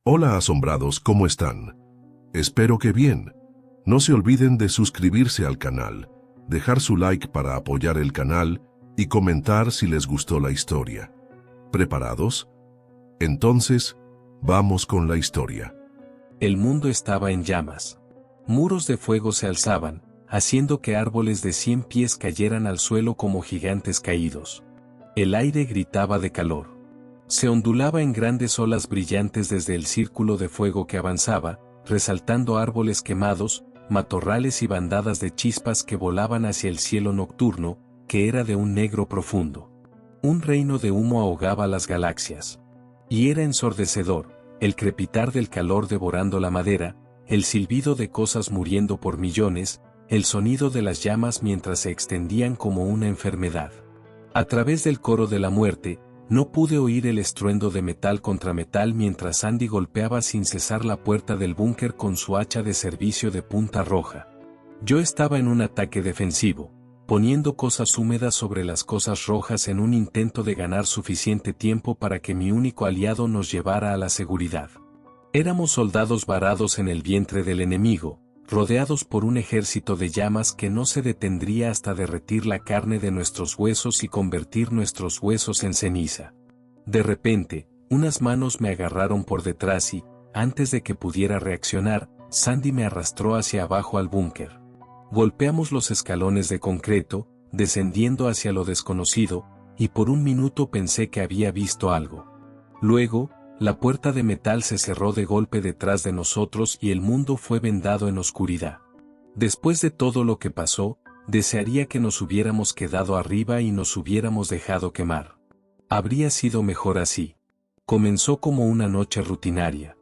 Hola asombrados, ¿cómo están? Espero que bien. No se olviden de suscribirse al canal, dejar su like para apoyar el canal y comentar si les gustó la historia. ¿Preparados? Entonces, vamos con la historia. El mundo estaba en llamas. Muros de fuego se alzaban, haciendo que árboles de 100 pies cayeran al suelo como gigantes caídos. El aire gritaba de calor. Se ondulaba en grandes olas brillantes desde el círculo de fuego que avanzaba, resaltando árboles quemados, matorrales y bandadas de chispas que volaban hacia el cielo nocturno, que era de un negro profundo. Un reino de humo ahogaba las galaxias. Y era ensordecedor, el crepitar del calor devorando la madera, el silbido de cosas muriendo por millones, el sonido de las llamas mientras se extendían como una enfermedad. A través del coro de la muerte, no pude oír el estruendo de metal contra metal mientras Sandy golpeaba sin cesar la puerta del búnker con su hacha de servicio de punta roja. Yo estaba en un ataque defensivo, poniendo cosas húmedas sobre las cosas rojas en un intento de ganar suficiente tiempo para que mi único aliado nos llevara a la seguridad. Éramos soldados varados en el vientre del enemigo, rodeados por un ejército de llamas que no se detendría hasta derretir la carne de nuestros huesos y convertir nuestros huesos en ceniza. De repente, unas manos me agarraron por detrás y, antes de que pudiera reaccionar, Sandy me arrastró hacia abajo al búnker. Golpeamos los escalones de concreto, descendiendo hacia lo desconocido, y por un minuto pensé que había visto algo. Luego, la puerta de metal se cerró de golpe detrás de nosotros y el mundo fue vendado en oscuridad. Después de todo lo que pasó, desearía que nos hubiéramos quedado arriba y nos hubiéramos dejado quemar. Habría sido mejor así. Comenzó como una noche rutinaria.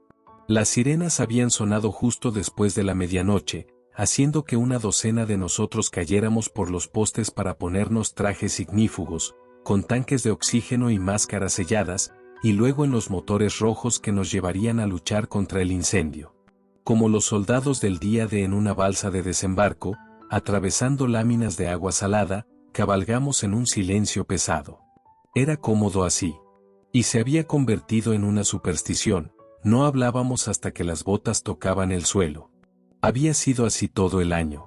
Las sirenas habían sonado justo después de la medianoche, haciendo que una docena de nosotros cayéramos por los postes para ponernos trajes ignífugos, con tanques de oxígeno y máscaras selladas, y luego en los motores rojos que nos llevarían a luchar contra el incendio. Como los soldados del día D en una balsa de desembarco, atravesando láminas de agua salada, cabalgamos en un silencio pesado. Era cómodo así. Y se había convertido en una superstición, no hablábamos hasta que las botas tocaban el suelo. Había sido así todo el año.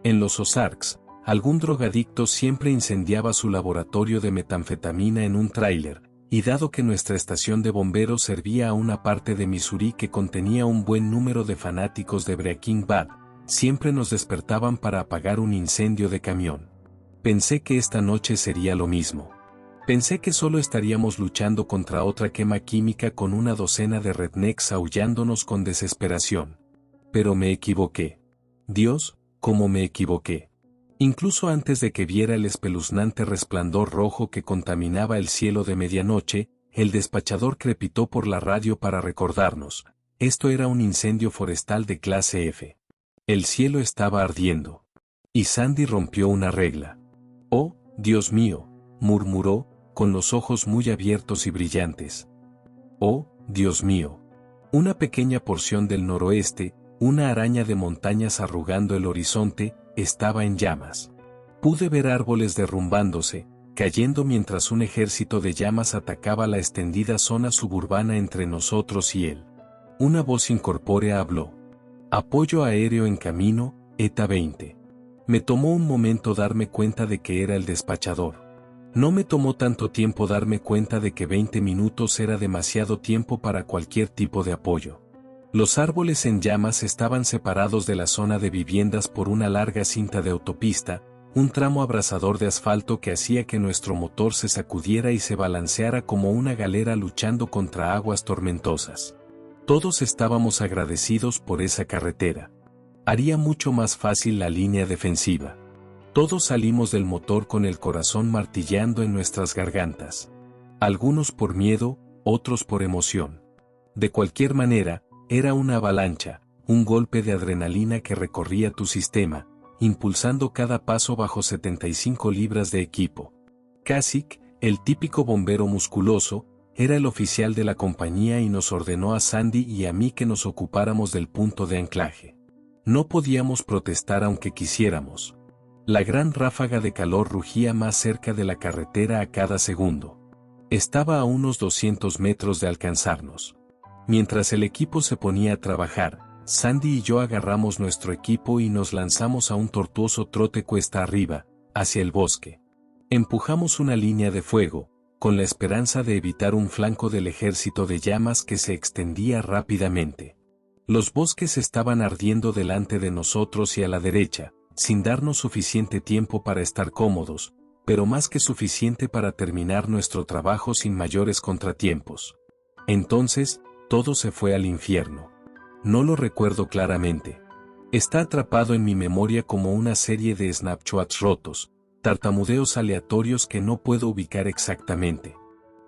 En los Ozarks, algún drogadicto siempre incendiaba su laboratorio de metanfetamina en un tráiler, y dado que nuestra estación de bomberos servía a una parte de Missouri que contenía un buen número de fanáticos de Breaking Bad, siempre nos despertaban para apagar un incendio de camión. Pensé que esta noche sería lo mismo. Pensé que solo estaríamos luchando contra otra quema química con una docena de rednecks aullándonos con desesperación. Pero me equivoqué. Dios, cómo me equivoqué. Incluso antes de que viera el espeluznante resplandor rojo que contaminaba el cielo de medianoche, el despachador crepitó por la radio para recordarnos: esto era un incendio forestal de clase F. El cielo estaba ardiendo. Y Sandy rompió una regla. «Oh, Dios mío», murmuró, con los ojos muy abiertos y brillantes. «Oh, Dios mío». Una pequeña porción del noroeste, una araña de montañas arrugando el horizonte, estaba en llamas. Pude ver árboles derrumbándose, cayendo mientras un ejército de llamas atacaba la extendida zona suburbana entre nosotros y él. Una voz incorpórea habló. «Apoyo aéreo en camino, ETA 20». Me tomó un momento darme cuenta de que era el despachador. No me tomó tanto tiempo darme cuenta de que 20 minutos era demasiado tiempo para cualquier tipo de apoyo. Los árboles en llamas estaban separados de la zona de viviendas por una larga cinta de autopista, un tramo abrasador de asfalto que hacía que nuestro motor se sacudiera y se balanceara como una galera luchando contra aguas tormentosas. Todos estábamos agradecidos por esa carretera. Haría mucho más fácil la línea defensiva. Todos salimos del motor con el corazón martilleando en nuestras gargantas. Algunos por miedo, otros por emoción. De cualquier manera, era una avalancha, un golpe de adrenalina que recorría tu sistema, impulsando cada paso bajo 75 libras de equipo. Kasich, el típico bombero musculoso, era el oficial de la compañía y nos ordenó a Sandy y a mí que nos ocupáramos del punto de anclaje. No podíamos protestar aunque quisiéramos. La gran ráfaga de calor rugía más cerca de la carretera a cada segundo. Estaba a unos 200 metros de alcanzarnos. Mientras el equipo se ponía a trabajar, Sandy y yo agarramos nuestro equipo y nos lanzamos a un tortuoso trote cuesta arriba, hacia el bosque. Empujamos una línea de fuego, con la esperanza de evitar un flanco del ejército de llamas que se extendía rápidamente. Los bosques estaban ardiendo delante de nosotros y a la derecha, sin darnos suficiente tiempo para estar cómodos, pero más que suficiente para terminar nuestro trabajo sin mayores contratiempos. Entonces, todo se fue al infierno. No lo recuerdo claramente. Está atrapado en mi memoria como una serie de snapshots rotos, tartamudeos aleatorios que no puedo ubicar exactamente.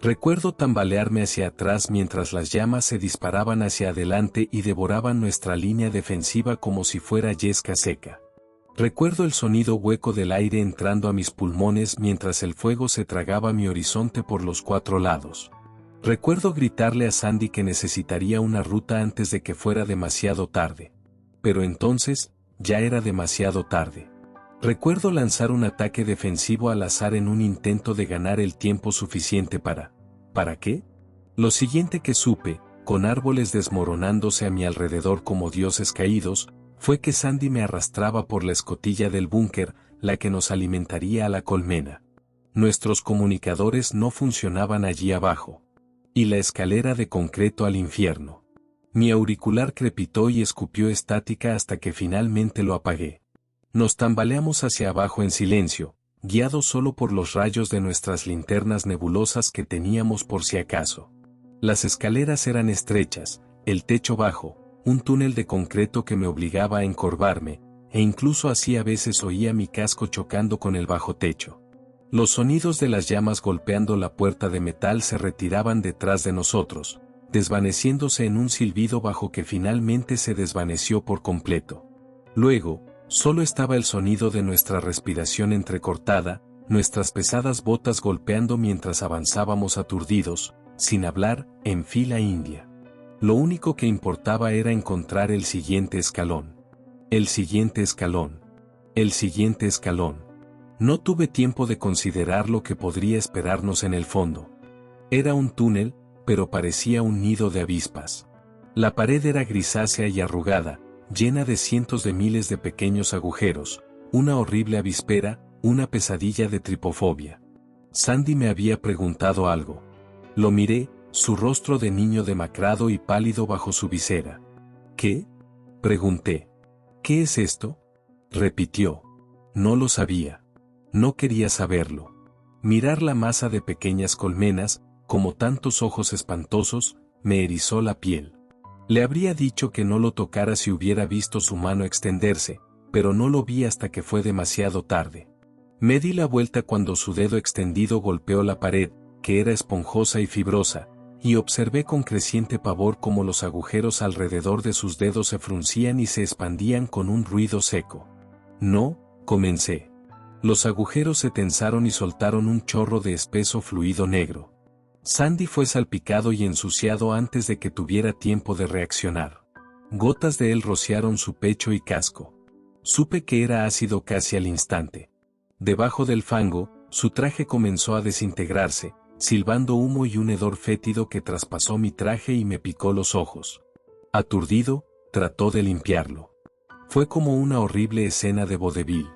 Recuerdo tambalearme hacia atrás mientras las llamas se disparaban hacia adelante y devoraban nuestra línea defensiva como si fuera yesca seca. Recuerdo el sonido hueco del aire entrando a mis pulmones mientras el fuego se tragaba mi horizonte por los 4 lados. Recuerdo gritarle a Sandy que necesitaría una ruta antes de que fuera demasiado tarde. Pero entonces, ya era demasiado tarde. Recuerdo lanzar un ataque defensivo al azar en un intento de ganar el tiempo suficiente para... ¿Para qué? Lo siguiente que supe, con árboles desmoronándose a mi alrededor como dioses caídos, fue que Sandy me arrastraba por la escotilla del búnker, la que nos alimentaría a la colmena. Nuestros comunicadores no funcionaban allí abajo. Y la escalera de concreto al infierno. Mi auricular crepitó y escupió estática hasta que finalmente lo apagué. Nos tambaleamos hacia abajo en silencio, guiados solo por los rayos de nuestras linternas nebulosas que teníamos por si acaso. Las escaleras eran estrechas, el techo bajo, un túnel de concreto que me obligaba a encorvarme, e incluso así a veces oía mi casco chocando con el bajo techo. Los sonidos de las llamas golpeando la puerta de metal se retiraban detrás de nosotros, desvaneciéndose en un silbido bajo que finalmente se desvaneció por completo. Luego, solo estaba el sonido de nuestra respiración entrecortada, nuestras pesadas botas golpeando mientras avanzábamos aturdidos, sin hablar, en fila india. Lo único que importaba era encontrar el siguiente escalón. El siguiente escalón. El siguiente escalón. No tuve tiempo de considerar lo que podría esperarnos en el fondo. Era un túnel, pero parecía un nido de avispas. La pared era grisácea y arrugada, llena de cientos de miles de pequeños agujeros, una horrible avispera, una pesadilla de tripofobia. Sandy me había preguntado algo. Lo miré, su rostro de niño demacrado y pálido bajo su visera. ¿Qué? Pregunté. ¿Qué es esto? Repitió. No lo sabía. No quería saberlo. Mirar la masa de pequeñas colmenas, como tantos ojos espantosos, me erizó la piel. Le habría dicho que no lo tocara si hubiera visto su mano extenderse, pero no lo vi hasta que fue demasiado tarde. Me di la vuelta cuando su dedo extendido golpeó la pared, que era esponjosa y fibrosa, y observé con creciente pavor cómo los agujeros alrededor de sus dedos se fruncían y se expandían con un ruido seco. No, comencé. Los agujeros se tensaron y soltaron un chorro de espeso fluido negro. Sandy fue salpicado y ensuciado antes de que tuviera tiempo de reaccionar. Gotas de él rociaron su pecho y casco. Supe que era ácido casi al instante. Debajo del fango, su traje comenzó a desintegrarse, silbando humo y un hedor fétido que traspasó mi traje y me picó los ojos. Aturdido, trató de limpiarlo. Fue como una horrible escena de vodevil.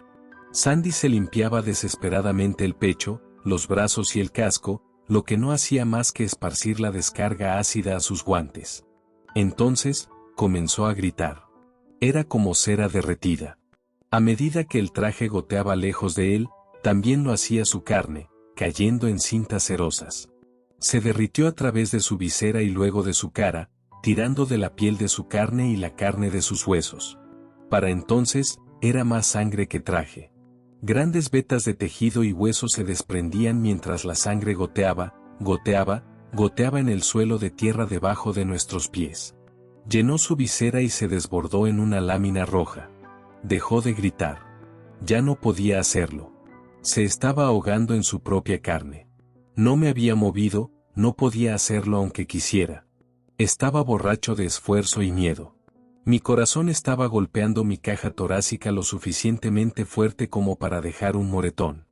Sandy se limpiaba desesperadamente el pecho, los brazos y el casco, lo que no hacía más que esparcir la descarga ácida a sus guantes. Entonces, comenzó a gritar. Era como cera derretida. A medida que el traje goteaba lejos de él, también lo hacía su carne, cayendo en cintas cerosas. Se derritió a través de su visera y luego de su cara, tirando de la piel de su carne y la carne de sus huesos. Para entonces, era más sangre que traje. Grandes vetas de tejido y hueso se desprendían mientras la sangre goteaba en el suelo de tierra debajo de nuestros pies. Llenó su visera y se desbordó en una lámina roja. Dejó de gritar. Ya no podía hacerlo. Se estaba ahogando en su propia carne. No me había movido, no podía hacerlo aunque quisiera. Estaba borracho de esfuerzo y miedo. Mi corazón estaba golpeando mi caja torácica lo suficientemente fuerte como para dejar un moretón.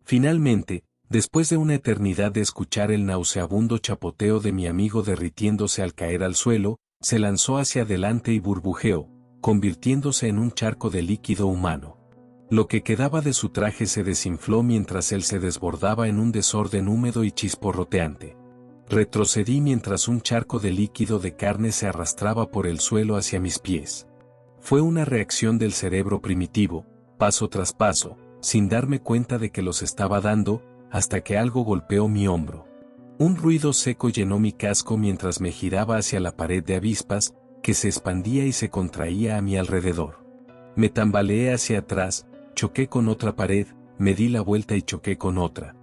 Finalmente, Después de una eternidad de escuchar el nauseabundo chapoteo de mi amigo derritiéndose al caer al suelo, se lanzó hacia adelante y burbujeó, convirtiéndose en un charco de líquido humano. Lo que quedaba de su traje se desinfló mientras él se desbordaba en un desorden húmedo y chisporroteante. Retrocedí mientras un charco de líquido de carne se arrastraba por el suelo hacia mis pies. Fue una reacción del cerebro primitivo, paso tras paso, sin darme cuenta de que los estaba dando, hasta que algo golpeó mi hombro. Un ruido seco llenó mi casco mientras me giraba hacia la pared de avispas, que se expandía y se contraía a mi alrededor. Me tambaleé hacia atrás, choqué con otra pared, me di la vuelta y choqué con otra.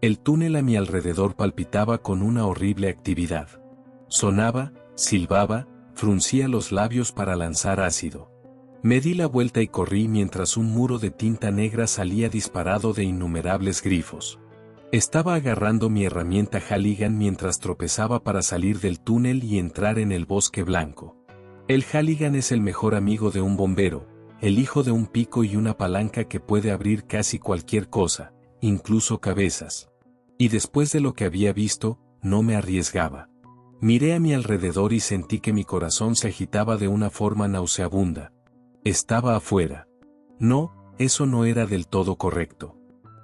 El túnel a mi alrededor palpitaba con una horrible actividad. Sonaba, silbaba, fruncía los labios para lanzar ácido. Me di la vuelta y corrí mientras un muro de tinta negra salía disparado de innumerables grifos. Estaba agarrando mi herramienta Halligan mientras tropezaba para salir del túnel y entrar en el bosque blanco. El Halligan es el mejor amigo de un bombero, el hijo de un pico y una palanca que puede abrir casi cualquier cosa, incluso cabezas. Y después de lo que había visto, no me arriesgaba. Miré a mi alrededor y sentí que mi corazón se agitaba de una forma nauseabunda. Estaba afuera. No, eso no era del todo correcto.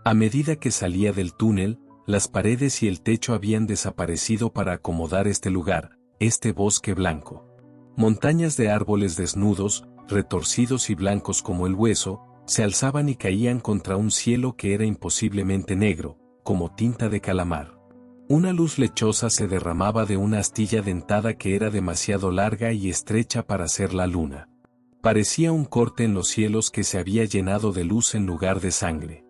A medida que salía del túnel, las paredes y el techo habían desaparecido para acomodar este lugar, este bosque blanco. Montañas de árboles desnudos, retorcidos y blancos como el hueso, se alzaban y caían contra un cielo que era imposiblemente negro, como tinta de calamar. Una luz lechosa se derramaba de una astilla dentada que era demasiado larga y estrecha para ser la luna. Parecía un corte en los cielos que se había llenado de luz en lugar de sangre.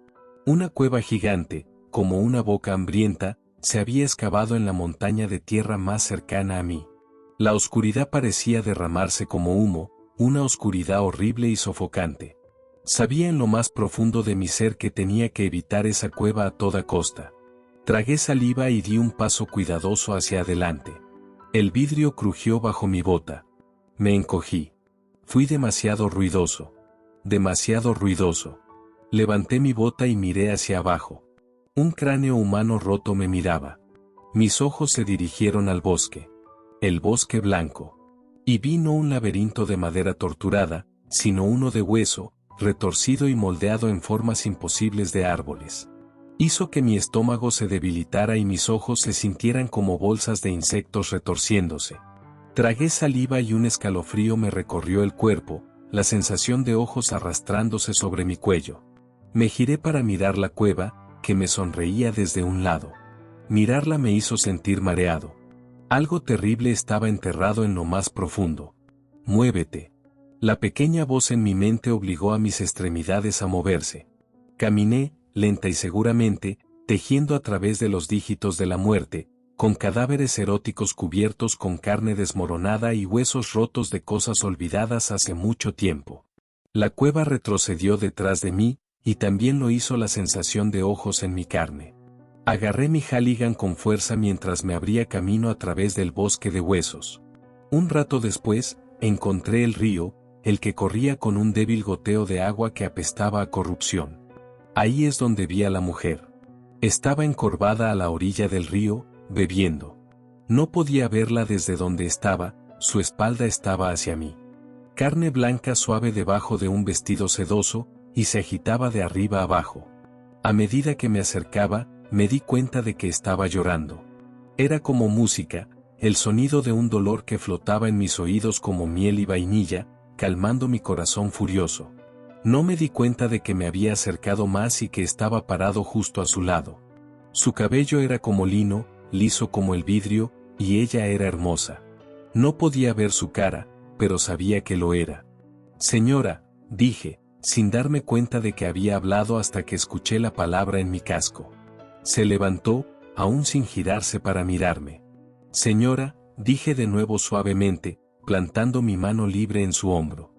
Una cueva gigante, como una boca hambrienta, se había excavado en la montaña de tierra más cercana a mí. La oscuridad parecía derramarse como humo, una oscuridad horrible y sofocante. Sabía en lo más profundo de mi ser que tenía que evitar esa cueva a toda costa. Tragué saliva y di un paso cuidadoso hacia adelante. El vidrio crujió bajo mi bota. Me encogí. Fui demasiado ruidoso. Demasiado ruidoso. Levanté mi bota y miré hacia abajo. Un cráneo humano roto me miraba. Mis ojos se dirigieron al bosque. El bosque blanco. Y vi no un laberinto de madera torturada, sino uno de hueso, retorcido y moldeado en formas imposibles de árboles. Hizo que mi estómago se debilitara y mis ojos se sintieran como bolsas de insectos retorciéndose. Tragué saliva y un escalofrío me recorrió el cuerpo, la sensación de ojos arrastrándose sobre mi cuello. Me giré para mirar la cueva, que me sonreía desde un lado. Mirarla me hizo sentir mareado. Algo terrible estaba enterrado en lo más profundo. Muévete. La pequeña voz en mi mente obligó a mis extremidades a moverse. Caminé, lenta y seguramente, tejiendo a través de los dígitos de la muerte, con cadáveres eróticos cubiertos con carne desmoronada y huesos rotos de cosas olvidadas hace mucho tiempo. La cueva retrocedió detrás de mí, y también lo hizo la sensación de ojos en mi carne. Agarré mi Halligan con fuerza mientras me abría camino a través del bosque de huesos. Un rato después, encontré el río, el que corría con un débil goteo de agua que apestaba a corrupción. Ahí es donde vi a la mujer. Estaba encorvada a la orilla del río, bebiendo. No podía verla desde donde estaba, su espalda estaba hacia mí. Carne blanca suave debajo de un vestido sedoso, y se agitaba de arriba abajo. A medida que me acercaba, me di cuenta de que estaba llorando. Era como música, el sonido de un dolor que flotaba en mis oídos como miel y vainilla, calmando mi corazón furioso. No me di cuenta de que me había acercado más y que estaba parado justo a su lado. Su cabello era como lino, liso como el vidrio, y ella era hermosa. No podía ver su cara, pero sabía que lo era. Señora, dije, sin darme cuenta de que había hablado hasta que escuché la palabra en mi casco. Se levantó, aún sin girarse para mirarme. Señora, dije de nuevo suavemente, plantando mi mano libre en su hombro.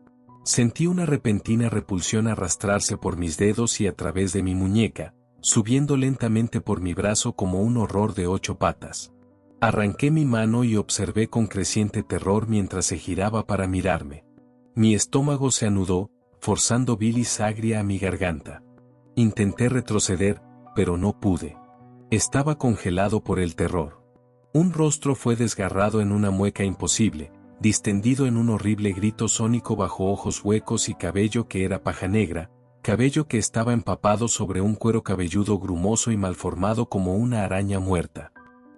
Sentí una repentina repulsión arrastrarse por mis dedos y a través de mi muñeca, subiendo lentamente por mi brazo como un horror de 8 patas. Arranqué mi mano y observé con creciente terror mientras se giraba para mirarme. Mi estómago se anudó, forzando bilis agria a mi garganta. Intenté retroceder, pero no pude. Estaba congelado por el terror. Un rostro fue desgarrado en una mueca imposible, distendido en un horrible grito sónico bajo ojos huecos y cabello que era paja negra, cabello que estaba empapado sobre un cuero cabelludo grumoso y malformado como una araña muerta.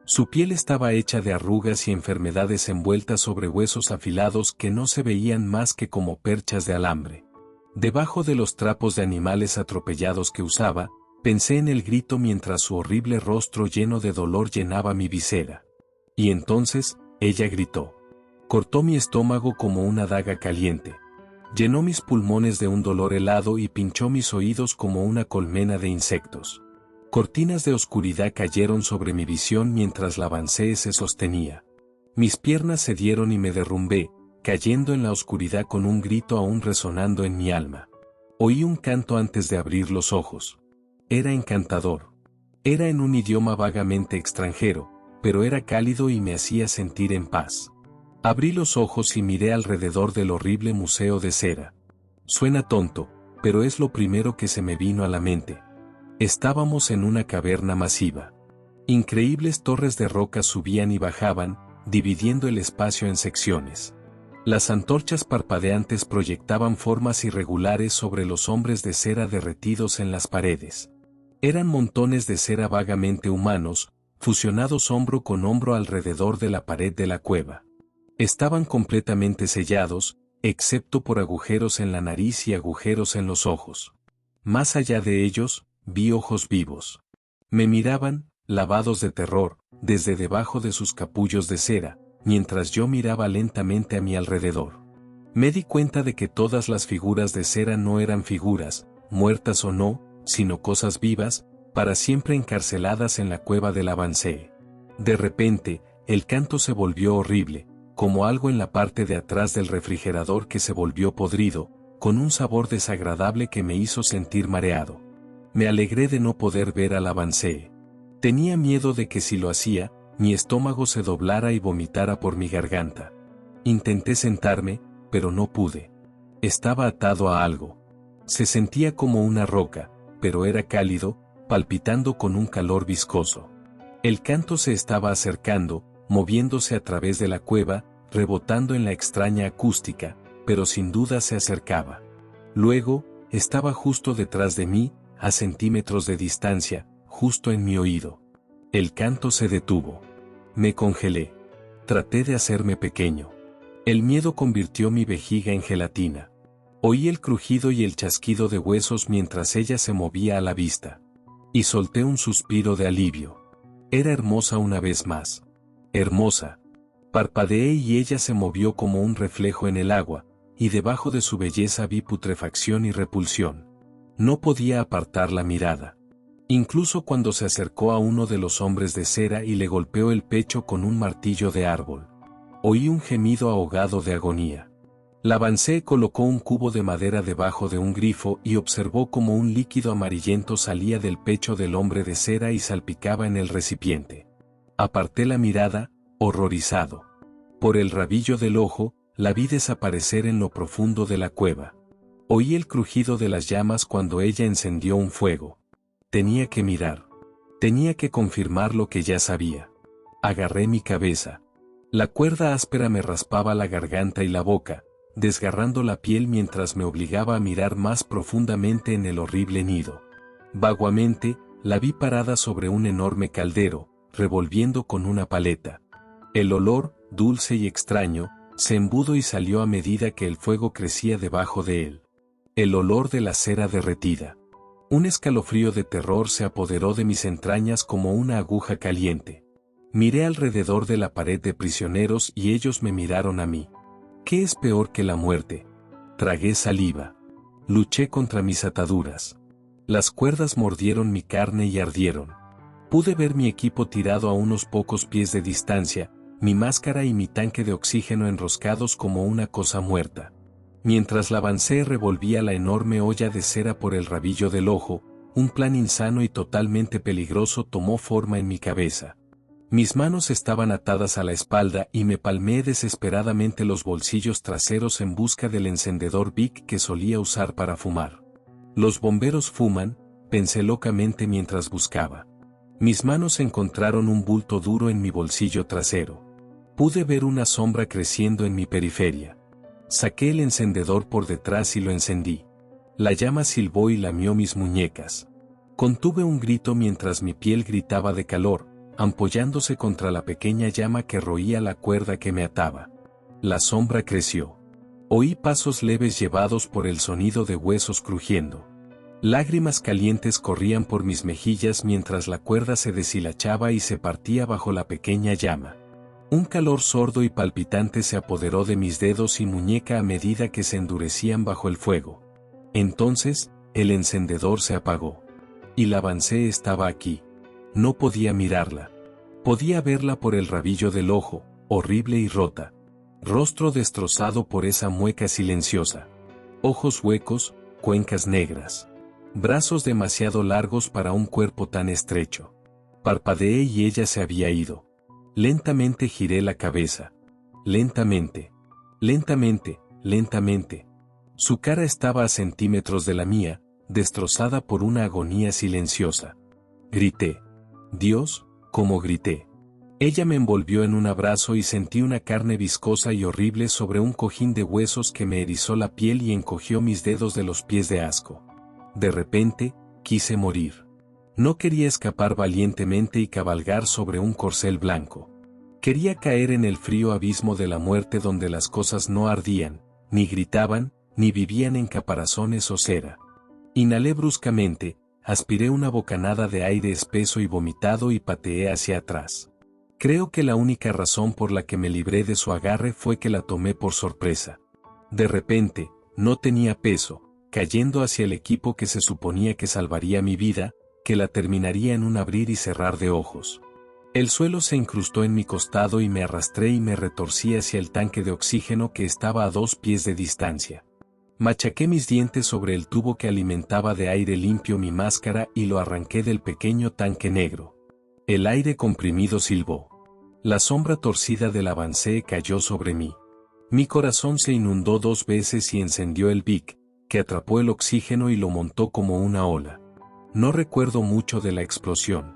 Su piel estaba hecha de arrugas y enfermedades envueltas sobre huesos afilados que no se veían más que como perchas de alambre. Debajo de los trapos de animales atropellados que usaba, pensé en el grito mientras su horrible rostro lleno de dolor llenaba mi visera. Y entonces, ella gritó. Cortó mi estómago como una daga caliente. Llenó mis pulmones de un dolor helado y pinchó mis oídos como una colmena de insectos. Cortinas de oscuridad cayeron sobre mi visión mientras la avancé se sostenía. Mis piernas cedieron y me derrumbé, cayendo en la oscuridad con un grito aún resonando en mi alma. Oí un canto antes de abrir los ojos. Era encantador. Era en un idioma vagamente extranjero, pero era cálido y me hacía sentir en paz. Abrí los ojos y miré alrededor del horrible museo de cera. Suena tonto, pero es lo primero que se me vino a la mente. Estábamos en una caverna masiva. Increíbles torres de roca subían y bajaban, dividiendo el espacio en secciones. Las antorchas parpadeantes proyectaban formas irregulares sobre los hombres de cera derretidos en las paredes. Eran montones de cera vagamente humanos, fusionados hombro con hombro alrededor de la pared de la cueva. Estaban completamente sellados, excepto por agujeros en la nariz y agujeros en los ojos. Más allá de ellos, vi ojos vivos. Me miraban, lavados de terror, desde debajo de sus capullos de cera, mientras yo miraba lentamente a mi alrededor. Me di cuenta de que todas las figuras de cera no eran figuras, muertas o no, sino cosas vivas, para siempre encarceladas en la cueva del avancé. De repente, el canto se volvió horrible, como algo en la parte de atrás del refrigerador que se volvió podrido, con un sabor desagradable que me hizo sentir mareado. Me alegré de no poder ver al avancé. Tenía miedo de que si lo hacía, mi estómago se doblara y vomitara por mi garganta. Intenté sentarme, pero no pude. Estaba atado a algo. Se sentía como una roca, pero era cálido, palpitando con un calor viscoso. El canto se estaba acercando, moviéndose a través de la cueva, rebotando en la extraña acústica, pero sin duda se acercaba. Luego, estaba justo detrás de mí, a centímetros de distancia, justo en mi oído. El canto se detuvo. Me congelé. Traté de hacerme pequeño. El miedo convirtió mi vejiga en gelatina. Oí el crujido y el chasquido de huesos mientras ella se movía a la vista. Y solté un suspiro de alivio. Era hermosa una vez más. Hermosa. Parpadeé y ella se movió como un reflejo en el agua, y debajo de su belleza vi putrefacción y repulsión. No podía apartar la mirada. Incluso cuando se acercó a uno de los hombres de cera y le golpeó el pecho con un martillo de árbol. Oí un gemido ahogado de agonía. La avancé colocó un cubo de madera debajo de un grifo y observó cómo un líquido amarillento salía del pecho del hombre de cera y salpicaba en el recipiente. Aparté la mirada, horrorizado. Por el rabillo del ojo, la vi desaparecer en lo profundo de la cueva. Oí el crujido de las llamas cuando ella encendió un fuego. Tenía que mirar. Tenía que confirmar lo que ya sabía. Agarré mi cabeza. La cuerda áspera me raspaba la garganta y la boca, desgarrando la piel mientras me obligaba a mirar más profundamente en el horrible nido. Vaguamente, la vi parada sobre un enorme caldero, revolviendo con una paleta. El olor, dulce y extraño, se embudó y salió a medida que el fuego crecía debajo de él. El olor de la cera derretida. Un escalofrío de terror se apoderó de mis entrañas como una aguja caliente. Miré alrededor de la pared de prisioneros y ellos me miraron a mí. ¿Qué es peor que la muerte? Tragué saliva. Luché contra mis ataduras. Las cuerdas mordieron mi carne y ardieron. Pude ver mi equipo tirado a unos pocos pies de distancia, mi máscara y mi tanque de oxígeno enroscados como una cosa muerta. Mientras la avancé revolvía la enorme olla de cera por el rabillo del ojo, un plan insano y totalmente peligroso tomó forma en mi cabeza. Mis manos estaban atadas a la espalda y me palmé desesperadamente los bolsillos traseros en busca del encendedor Bic que solía usar para fumar. Los bomberos fuman, pensé locamente mientras buscaba. Mis manos encontraron un bulto duro en mi bolsillo trasero. Pude ver una sombra creciendo en mi periferia. Saqué el encendedor por detrás y lo encendí. La llama silbó y lamió mis muñecas. Contuve un grito mientras mi piel gritaba de calor, ampollándose contra la pequeña llama que roía la cuerda que me ataba. La sombra creció. Oí pasos leves llevados por el sonido de huesos crujiendo. Lágrimas calientes corrían por mis mejillas mientras la cuerda se deshilachaba y se partía bajo la pequeña llama. Un calor sordo y palpitante se apoderó de mis dedos y muñeca a medida que se endurecían bajo el fuego. Entonces, el encendedor se apagó. Y la avancé estaba aquí. No podía mirarla. Podía verla por el rabillo del ojo, horrible y rota. Rostro destrozado por esa mueca silenciosa. Ojos huecos, cuencas negras. Brazos demasiado largos para un cuerpo tan estrecho. Parpadeé y ella se había ido. Lentamente giré la cabeza. Lentamente. Lentamente, lentamente. Su cara estaba a centímetros de la mía, destrozada por una agonía silenciosa. Grité. Dios, ¿cómo grité? Ella me envolvió en un abrazo y sentí una carne viscosa y horrible sobre un cojín de huesos que me erizó la piel y encogió mis dedos de los pies de asco. De repente, quise morir. No quería escapar valientemente y cabalgar sobre un corcel blanco. Quería caer en el frío abismo de la muerte donde las cosas no ardían, ni gritaban, ni vivían en caparazones o cera. Inhalé bruscamente, aspiré una bocanada de aire espeso y vomitado y pateé hacia atrás. Creo que la única razón por la que me libré de su agarre fue que la tomé por sorpresa. De repente, no tenía peso, cayendo hacia el equipo que se suponía que salvaría mi vida, que la terminaría en un abrir y cerrar de ojos. El suelo se incrustó en mi costado y me arrastré y me retorcí hacia el tanque de oxígeno que estaba a 2 pies de distancia. Machaqué mis dientes sobre el tubo que alimentaba de aire limpio mi máscara y lo arranqué del pequeño tanque negro. El aire comprimido silbó. La sombra torcida del avancé cayó sobre mí. Mi corazón se inundó 2 veces y encendió el Vic, que atrapó el oxígeno y lo montó como una ola. No recuerdo mucho de la explosión.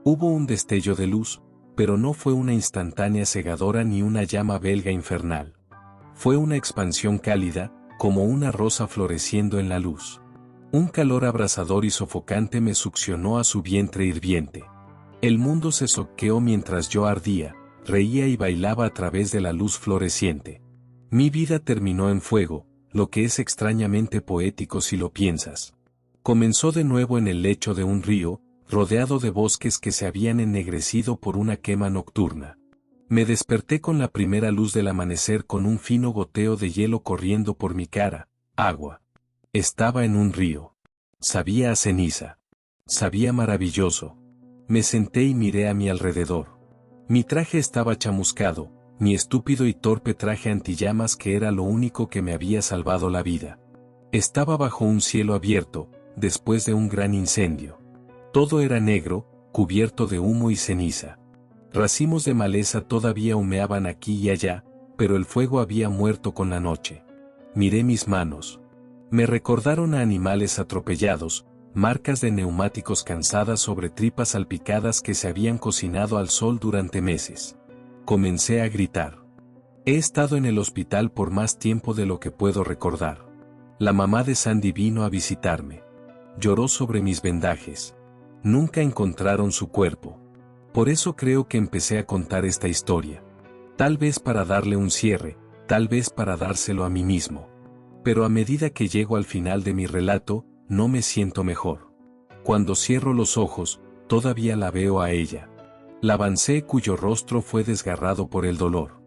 Hubo un destello de luz, pero no fue una instantánea cegadora ni una llama belga infernal. Fue una expansión cálida, como una rosa floreciendo en la luz. Un calor abrasador y sofocante me succionó a su vientre hirviente. El mundo se soqueó mientras yo ardía, reía y bailaba a través de la luz floreciente. Mi vida terminó en fuego, lo que es extrañamente poético si lo piensas. Comenzó de nuevo en el lecho de un río, rodeado de bosques que se habían ennegrecido por una quema nocturna. Me desperté con la primera luz del amanecer con un fino goteo de hielo corriendo por mi cara. Agua. Estaba en un río. Sabía a ceniza. Sabía maravilloso. Me senté y miré a mi alrededor. Mi traje estaba chamuscado, mi estúpido y torpe traje antillamas que era lo único que me había salvado la vida. Estaba bajo un cielo abierto, después de un gran incendio. Todo era negro, cubierto de humo y ceniza. Racimos de maleza todavía humeaban aquí y allá, pero el fuego había muerto con la noche. Miré mis manos. Me recordaron a animales atropellados, marcas de neumáticos cansadas sobre tripas salpicadas que se habían cocinado al sol durante meses. Comencé a gritar. He estado en el hospital por más tiempo de lo que puedo recordar. La mamá de Sandy vino a visitarme. Lloró sobre mis vendajes. Nunca encontraron su cuerpo. Por eso creo que empecé a contar esta historia. Tal vez para darle un cierre, tal vez para dárselo a mí mismo. Pero a medida que llego al final de mi relato, no me siento mejor. Cuando cierro los ojos, todavía la veo a ella. La avancé cuyo rostro fue desgarrado por el dolor.